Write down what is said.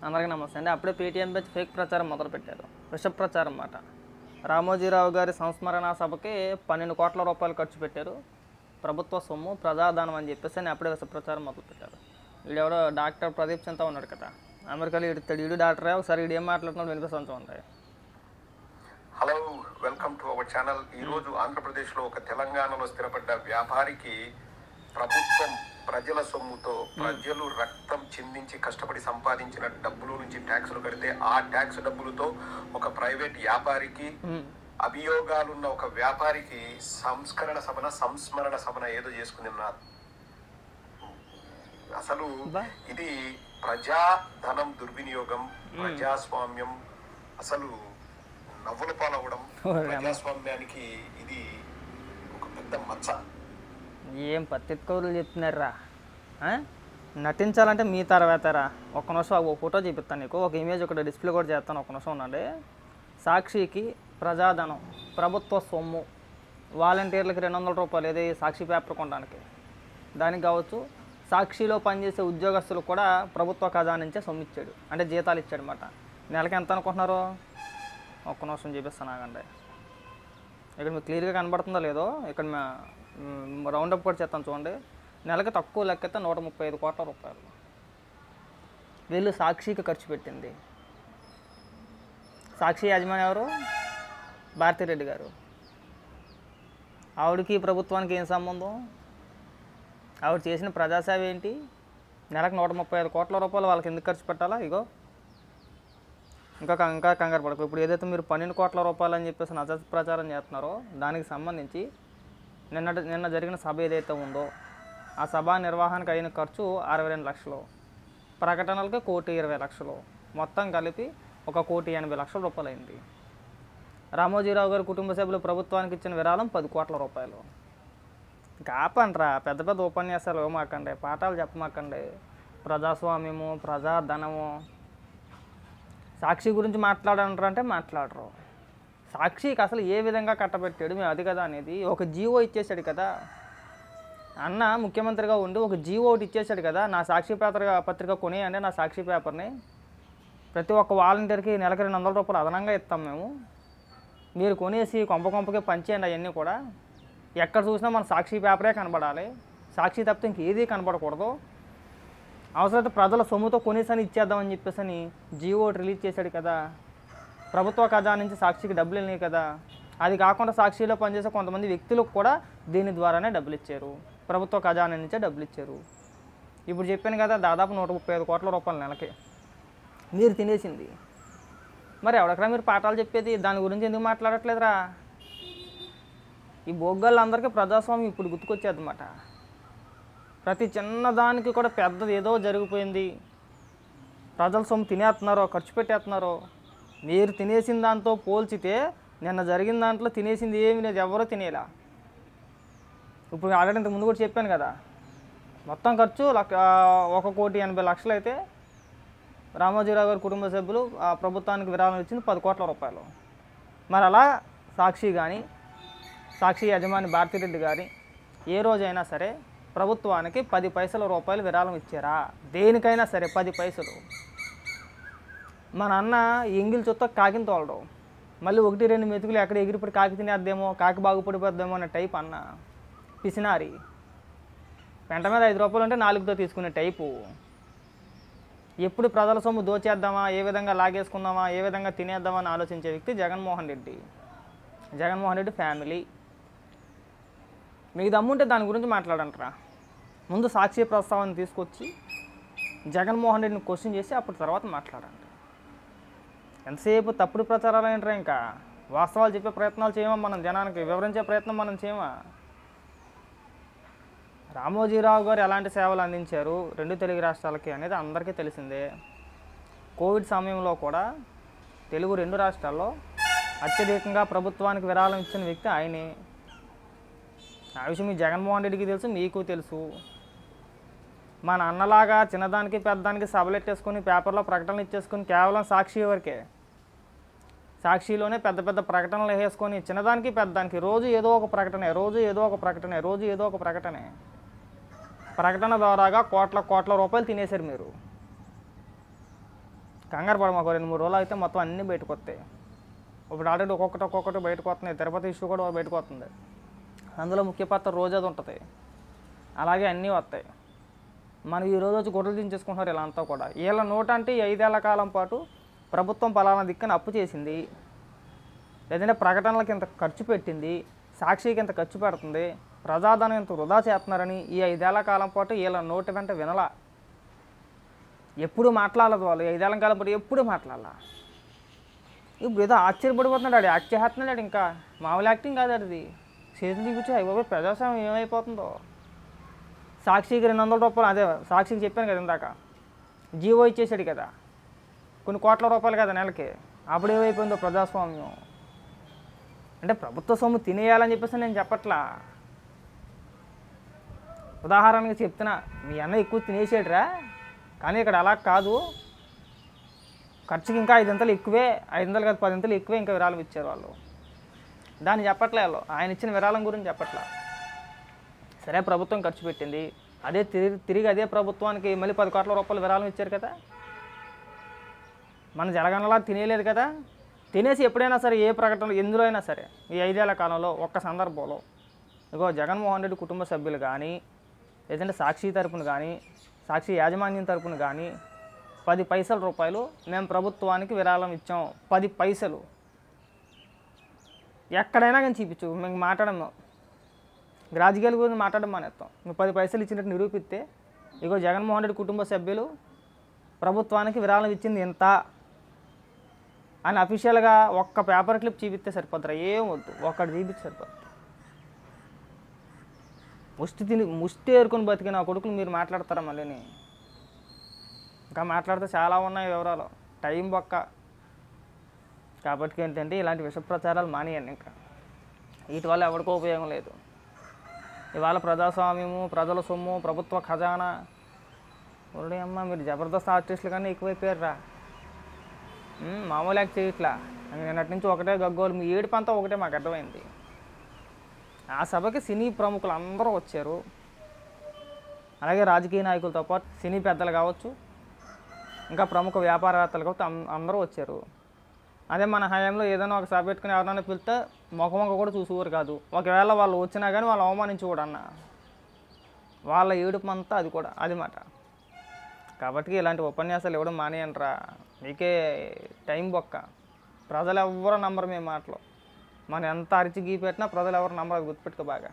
అందరికీ నమస్తే అండి. అప్పుడే పేటీఎం బ్యాచ్ ఫేక్ ప్రచారం మొదలుపెట్టారు. విష ప్రచారం అన్నమాట. రామోజీరావు గారి సంస్మరణ సభకి 12 కోట్ల రూపాయలు ఖర్చు పెట్టారు. ప్రభుత్వ సొమ్ము ప్రజాధనం అని చెప్పేసి అప్పుడే విష ప్రచారం మొదలుపెట్టారు. వీడెవడో డాక్టర్ ప్రదీప్ చింత ఉన్నాడు కదా, అమెరికాలో ఈడు డాక్టరే. ఒకసారి వీడు ఏం మాట్లాడుతున్నాడు వినిపిస్తూ ఉంటాయి. Hello, welcome to our channel. ఈరోజు ఆంధ్రప్రదేశ్లో ఒక తెలంగాణలో స్థిరపడ్డ వ్యాపారికి ప్రభుత్వం ప్రజల సొమ్ముతో ప్రజలు రక్తం చిందించి కష్టపడి సంపాదించిన డబ్బుల నుంచి ట్యాక్సులు కడితే ఆ ట్యాక్స్ డబ్బులతో ఒక ప్రైవేట్ వ్యాపారికి అభియోగాలున్న ఒక వ్యాపారికి సంస్మరణ సభన ఏదో చేసుకున్నారు. అసలు ఇది ప్రజాధనం దుర్వినియోగం, ప్రజాస్వామ్యం అసలు నవ్వుల పాలవడం, ప్రజాస్వామ్యానికి ఇది ఒక పెద్ద మచ్చ. ఏం పత్తికూరులు చెప్తున్నారా? నటించాలంటే మీ తర్వాతరా. ఒక్క నిమిషం ఒక ఫోటో చూపిస్తాను నీకు, ఒక ఇమేజ్ ఒకటి డిస్ప్లే కూడా చేస్తాను. ఒక్క నిమిషం ఉండండి. సాక్షికి ప్రజాధనం, ప్రభుత్వ సొమ్ము, వాలంటీర్లకి 200 రూపాయలు ఏది సాక్షి పేపర్ కొనడానికి, దానికి కావచ్చు. సాక్షిలో పనిచేసే ఉద్యోగస్తులు కూడా ప్రభుత్వ ఖజానా నుంచే సొమ్ము ఇచ్చాడు, అంటే జీతాలు ఇచ్చాడు అనమాట. నెలకి ఎంత అనుకుంటున్నారు? ఒక్క నిమిషం చూపిస్తాను ఆగండి. ఇక్కడ మీకు క్లియర్గా కనబడుతుందో లేదో, ఇక్కడ రౌండప్ కూడా చేస్తాను చూడండి. నెలకి తక్కువ లెక్కైతే 135 కోట్ల రూపాయలు వీళ్ళు సాక్షికి ఖర్చు పెట్టింది. సాక్షి యజమాని ఎవరు? భారతిరెడ్డి గారు. ఆవిడకి ప్రభుత్వానికి ఏం సంబంధం? ఆవిడ చేసిన ప్రజాసేవ ఏంటి? నెలకు 135 కోట్ల రూపాయలు వాళ్ళకి ఎందుకు ఖర్చు పెట్టాలా? ఇగో ఇంకా కంగారు పడకు. ఇప్పుడు ఏదైతే మీరు 12 కోట్ల రూపాయలు అని చెప్పేసి నజర్ ప్రచారం చేస్తున్నారో దానికి సంబంధించి నిన్న జరిగిన సభ ఏదైతే ఉందో ఆ సభ నిర్వహణకు అయిన ఖర్చు 62 లక్షలు, ప్రకటనలకు 1,20,00,000, మొత్తం కలిపి 1,80,00,000 రూపాయలు అయింది. రామోజీరావు గారి కుటుంబ సభ్యులు ప్రభుత్వానికి ఇచ్చిన విరాళం 10 కోట్ల రూపాయలు. కాపండ్రా, పెద్ద పెద్ద ఉపన్యాసాలు ఇవ్వమాకండి, పాఠాలు చెప్పమాకండి. ప్రజాస్వామ్యము, ప్రజాధనము, సాక్షి గురించి మాట్లాడంటారంటే మాట్లాడరు. సాక్షికి అసలు ఏ విధంగా కట్టబెట్టాడు మేము అది కదా అనేది. ఒక జీవో ఇచ్చేసాడు కదా అన్న, ముఖ్యమంత్రిగా ఉండి ఒక జీవో ఒకటి ఇచ్చేసాడు కదా, నా సాక్షి పత్రిక కొనేయండి, నా సాక్షి పేపర్ని ప్రతి ఒక్క వాలంటీర్కి నెలకి 200 రూపాయలు అదనంగా ఇస్తాం మేము, మీరు కొనేసి కొంపకే పంచేయండి. అవన్నీ కూడా ఎక్కడ చూసినా మన సాక్షి పేపరే కనబడాలి, సాక్షి తప్పితే ఇంకేదీ కనబడకూడదు. అవసరమైతే ప్రజల సొమ్ముతో కొనేసని ఇచ్చేద్దామని చెప్పేసి అని జీవో రిలీజ్ చేశాడు కదా. ప్రభుత్వ ఖజానా నుంచి సాక్షికి డబ్బులు వెళ్ళినాయి కదా. అది కాకుండా సాక్షిలో పనిచేసే కొంతమంది వ్యక్తులకు కూడా దీని ద్వారానే డబ్బులు ఇచ్చారు, ప్రభుత్వ ఖజానా నుంచే డబ్బులు ఇచ్చారు. ఇప్పుడు చెప్పాను కదా, దాదాపు 135 కోట్ల రూపాయలు నెలకి మీరు తినేసింది. మరి ఎవడెక్కడ మీరు పాఠాలు చెప్పేది? దాని గురించి ఎందుకు మాట్లాడట్లేదురా? ఈ బొగ్గళ్ళందరికీ ప్రజాస్వామ్యం ఇప్పుడు గుర్తుకొచ్చేది అన్నమాట. ప్రతి చిన్నదానికి కూడా పెద్దది ఏదో జరిగిపోయింది, ప్రజల సొమ్ము తినేస్తున్నారో, ఖర్చు పెట్టేస్తున్నారో. మీరు తినేసిన దాంతో పోల్చితే నిన్న జరిగిన దాంట్లో తినేసింది ఏమి లేదు, ఎవరో తినేలా. ఇప్పుడు ఆల్రెడీ ఇంతకు ముందు కూడా చెప్పాను కదా, మొత్తం ఖర్చు 1,80,00,000 అయితే రామోజీరావు గారి కుటుంబ సభ్యులు ఆ ప్రభుత్వానికి విరాళం ఇచ్చింది 10 కోట్ల రూపాయలు. మరి అలా సాక్షి కానీ, సాక్షి యజమాని భారతిరెడ్డి గారి ఏ రోజైనా సరే ప్రభుత్వానికి 10 పైసల రూపాయలు విరాళం ఇచ్చారా? దేనికైనా సరే 10 పైసలు. మన అన్న ఎంగిల్ చుట్టూ కాకిని తోలడం, మళ్ళీ 1-2 మెతుకులు ఎక్కడ ఎగిరిపడి కాకి తినేద్దేమో, కాకి బాగుపడిపోద్దేమో అనే టైప్ అన్న పిసినారి. పెంట మీద 5 రూపాయలు ఉంటే 4తో తీసుకునే టైపు. ఎప్పుడు ప్రజల సొమ్ము దోచేద్దామా, ఏ విధంగా లాగేసుకుందామా, ఏ విధంగా తినేద్దామా అని ఆలోచించే వ్యక్తి జగన్మోహన్ రెడ్డి ఫ్యామిలీ. మీకు దమ్ముంటే దాని గురించి మాట్లాడంటారా? ముందు సాక్షి ప్రస్తావన తీసుకొచ్చి జగన్మోహన్ రెడ్డిని క్వశ్చన్ చేసి అప్పుడు తర్వాత మాట్లాడండి. ఎంతసేపు తప్పుడు ప్రచారాలు ఏంటారా? ఇంకా వాస్తవాలు చెప్పే ప్రయత్నాలు చేయమా? మనం జనానికి వివరించే ప్రయత్నం మనం చేయమా? రామోజీరావు గారు ఎలాంటి సేవలు అందించారు 2 తెలుగు రాష్ట్రాలకి అనేది అందరికీ తెలిసిందే. కోవిడ్ సమయంలో కూడా తెలుగు 2 రాష్ట్రాల్లో అత్యధికంగా ప్రభుత్వానికి విరాళం ఇచ్చిన వ్యక్తి ఆయనే. ఆ విషయం మీ జగన్మోహన్ రెడ్డికి తెలుసు, మీకు తెలుసు. మన అన్నలాగా చిన్నదానికి పెద్దదానికి సభలు ఎట్టేసుకొని పేపర్లో ప్రకటనలు ఇచ్చేసుకొని కేవలం సాక్షి వరకే, సాక్షిలోనే పెద్ద పెద్ద ప్రకటనలు వేసుకొని చిన్నదానికి పెద్దదానికి రోజు ఏదో ఒక ప్రకటనే, ప్రకటన ద్వారాగా కోట్ల రూపాయలు తినేశారు మీరు. కంగారు పడ మాకు 2-3 రోజులు అయితే మొత్తం అన్నీ బయటకు వస్తాయి. ఇప్పుడు ఆల్రెడీ ఒక్కొక్కటి బయటకు వస్తున్నాయి. తిరుపతి ఇష్యూ కూడా బయటకు వస్తుంది. అందులో ముఖ్య పాత్ర రోజాది ఉంటుంది. అలాగే అన్నీ వస్తాయి. మనం ఈ రోజు వచ్చి గొడవలు దించేసుకుంటున్నారు ఇలా అంతా కూడా. వీళ్ళ నోట అంటే ఈ 5 ఏళ్ల కాలం పాటు ప్రభుత్వం పలానా దిక్కున అప్పు చేసింది, లేదంటే ప్రకటనలకు ఇంత ఖర్చు పెట్టింది, సాక్షికి ఇంత ఖర్చు పెడుతుంది, ప్రజాధనం ఇంత వృధా చేస్తున్నారని ఈ 5 ఏళ్ల కాలం పాటు వీళ్ళ నోటి వెంట వినలా. ఎప్పుడు మాట్లాడలేదు వాళ్ళు. 5 ఏళ్ల కాలం పాటు ఎప్పుడు మాట్లాడాల. ఇప్పుడు ఏదో ఆశ్చర్యపడిపోతున్నాడు. ఆడు యాక్ట్ చేస్తున్నాడు. ఇంకా మామూలు యాక్టింగ్ కాదు అది. చేతులు చూపించి అయిపోయి ప్రజాస్వామ్యం ఏమైపోతుందో. సాక్షికి 200 రూపాయలు, అదే సాక్షికి చెప్పాను కదా ఇందాక, జీవో ఇచ్చేసాడు కదా, కొన్ని కోట్ల రూపాయలు కదా నెలకి. అప్పుడు ఏమైపోయిందో ప్రజాస్వామ్యం. అంటే ప్రభుత్వ సొమ్ము తినేయాలని చెప్పేసి నేను చెప్పట్లా. ఉదాహరణకి చెప్తున్నా, మీ అన్న ఎక్కువ తినేసాడురా, కానీ ఇక్కడ అలా కాదు, ఖర్చుకి ఇంకా 5 ఎక్కువే, 5 కాదు 10 ఎక్కువే ఇంకా విరాళం ఇచ్చారు వాళ్ళు. దాన్ని చెప్పట్లే వాళ్ళు. ఆయన ఇచ్చిన విరాళం గురించి చెప్పట్లా. సరే ప్రభుత్వం ఖర్చు పెట్టింది, అదే తిరిగి అదే ప్రభుత్వానికి మళ్ళీ 10 కోట్ల రూపాయలు విరాళం ఇచ్చారు కదా. మన జలగణలా తినేయలేదు కదా. తినేసి ఎప్పుడైనా సరే ఏ ప్రకటన ఎందులో అయినా సరే ఈ 5 ఏళ్ల కాలంలో ఒక్క సందర్భంలో ఇగో జగన్మోహన్ రెడ్డి కుటుంబ సభ్యులు కానీ, లేదంటే సాక్షి తరపున కానీ, సాక్షి యాజమాన్యం తరపున కానీ 10 పైసల రూపాయలు మేము ప్రభుత్వానికి విరాళం ఇచ్చాం, 10 పైసలు ఎక్కడైనా కానీ చూపించు. మేము మాట్లాడము, రాజకీయాల గురించి మాట్లాడడం మానేస్తాం. మేము 10 పైసలు ఇచ్చినట్టు నిరూపిస్తే ఇగో జగన్మోహన్ రెడ్డి కుటుంబ సభ్యులు ప్రభుత్వానికి విరాళం ఇచ్చింది ఎంత అని అఫీషియల్గా ఒక్క పేపర్ క్లిప్ చూపిస్తే సరిపోతారా? ఏం వద్దు, ఒక్కటి చూపిస్తే సరిపోతుంది. ముష్టి ఏరుకొని బతికి నా కొడుకులు మీరు మాట్లాడతారా మళ్ళీని? ఇంకా మాట్లాడితే చాలా ఉన్నాయి వివరాలు, టైం బొక్క. కాబట్టి ఏంటంటే ఇలాంటి విష ప్రచారాలు మానేయండి. ఇంకా వీటి వల్ల ఎవరికో ఉపయోగం లేదు. ఇవాళ ప్రజాస్వామ్యము, ప్రజల సొమ్ము, ప్రభుత్వ ఖజానా. ఒరే అమ్మ, మీరు జబర్దస్త్ ఆర్టిస్టులు కానీ ఎక్కువైపోయారురా. మామూలు యాక్ట్ చేయట్లా. నిన్నటి నుంచి ఒకటే గగ్గోలు, మీ ఏడుపంతా ఒకటే మాకు అర్థమైంది. ఆ సభకి సినీ ప్రముఖులు అందరూ వచ్చారు, అలాగే రాజకీయ నాయకులతో పాటు సినీ పెద్దలు కావచ్చు, ఇంకా ప్రముఖ వ్యాపారవేత్తలు కావచ్చు, అందరూ వచ్చారు. అదే మన హయాంలో ఏదైనా ఒక సభ పెట్టుకుని ఎవరైనా పిలిస్తే ముఖ కూడా చూసేవారు కాదు. ఒకవేళ వాళ్ళు వచ్చినా కానీ వాళ్ళు అవమానించి కూడా అన్న వాళ్ళ ఏడుపు అంతా అది కూడా అది మాట. కాబట్టి ఇలాంటి ఉపన్యాసాలు ఇవ్వడం మానేయండిరా. మీకే టైం బొక్క. ప్రజలు ఎవరో నమ్మరు మీ మాటలు. మనం ఎంత అరిచి గీ పెట్టినా ప్రజలు ఎవరు నమ్మరు. గుర్తుపెట్టుకో బాగా.